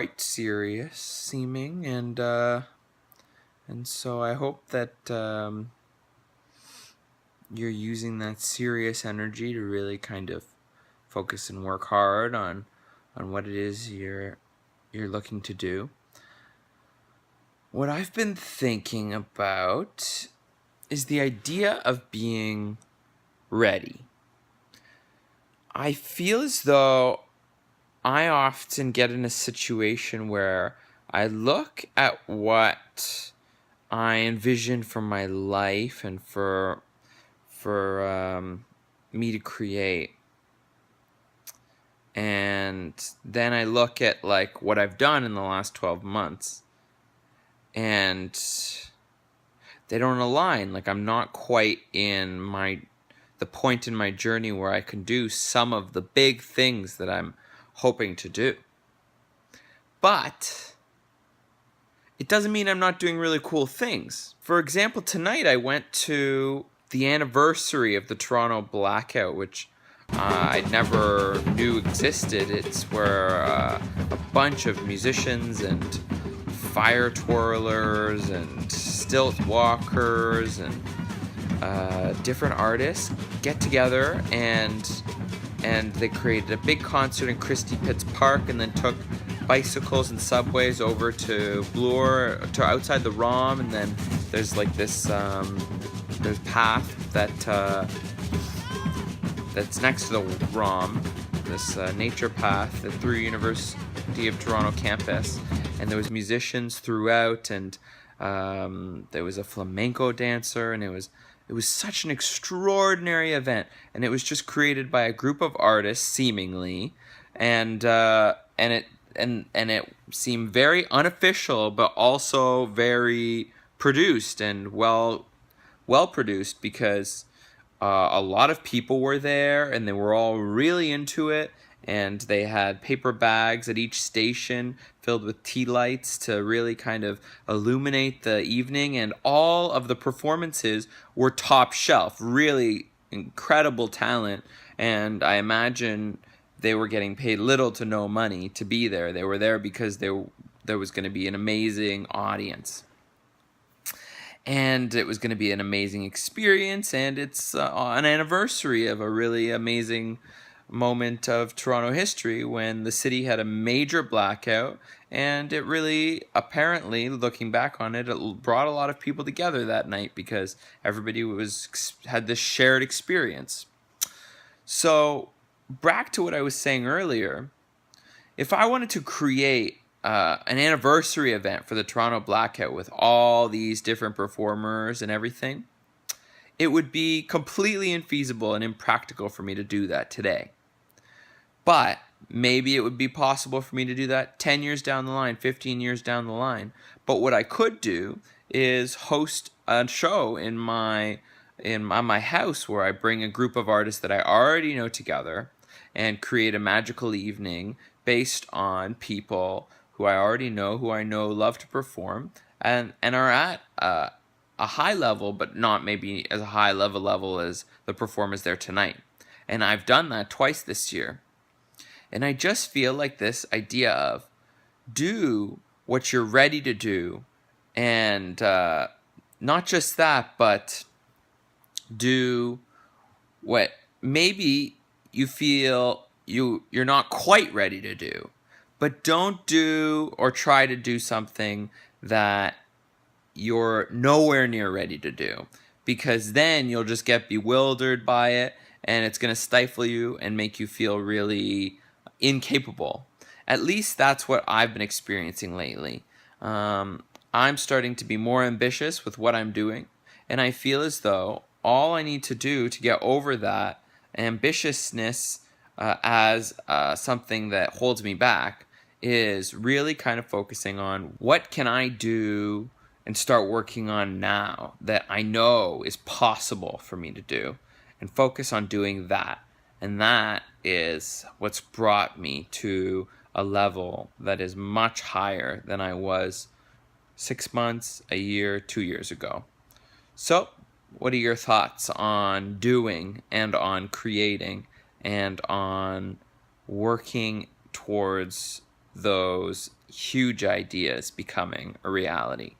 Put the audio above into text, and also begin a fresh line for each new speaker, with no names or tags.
quite serious seeming, and so I hope that you're using that serious energy to really kind of focus and work hard on what it is you're looking to do. What I've been thinking about is the idea of being ready. I feel as though I often get in a situation where I look at what I envision for my life and for me to create, and then I look at like what I've done in the last 12 months, and they don't align. Like, I'm not quite in the point in my journey where I can do some of the big things that I'm hoping to do. But it doesn't mean I'm not doing really cool things. For example, tonight I went to the anniversary of the Toronto blackout, which I never knew existed. It's where a bunch of musicians and fire twirlers and stilt walkers and different artists get together, and they created a big concert in Christie Pitts Park, and then took bicycles and subways over to Bloor, to outside the ROM, and then there's like this there's path that's next to the ROM, this nature path that through University of Toronto campus, and there was musicians throughout, and there was a flamenco dancer, and it was such an extraordinary event, and it was just created by a group of artists seemingly, and it seemed very unofficial, but also very produced and well produced, because a lot of people were there, and they were all really into it, and they had paper bags at each station filled with tea lights to really kind of illuminate the evening, and all of the performances were top shelf, really incredible talent, and I imagine they were getting paid little to no money to be there. They were there because there was going to be an amazing audience. And it was going to be an amazing experience, and it's an anniversary of a really amazing moment of Toronto history when the city had a major blackout, and it really, apparently, looking back on it, it brought a lot of people together that night because everybody had this shared experience. So, back to what I was saying earlier, if I wanted to create an anniversary event for the Toronto blackout with all these different performers and everything, it would be completely infeasible and impractical for me to do that today. But maybe it would be possible for me to do that 10 years down the line, 15 years down the line. But what I could do is host a show in my house where I bring a group of artists that I already know together and create a magical evening based on people who I already know, who I know love to perform, and are at a high level, but not maybe as a high level as the performers there tonight. And I've done that twice this year. And I just feel like this idea of do what you're ready to do, and not just that, but do what maybe you feel you're not quite ready to do. But don't do or try to do something that you're nowhere near ready to do, because then you'll just get bewildered by it, and it's going to stifle you and make you feel really incapable. At least that's what I've been experiencing lately. I'm starting to be more ambitious with what I'm doing, and I feel as though all I need to do to get over that ambitiousness as something that holds me back is really kind of focusing on what can I do and start working on now that I know is possible for me to do, and focus on doing that. And that is what's brought me to a level that is much higher than I was 6 months, a year, 2 years ago. So, what are your thoughts on doing and on creating and on working towards those huge ideas becoming a reality.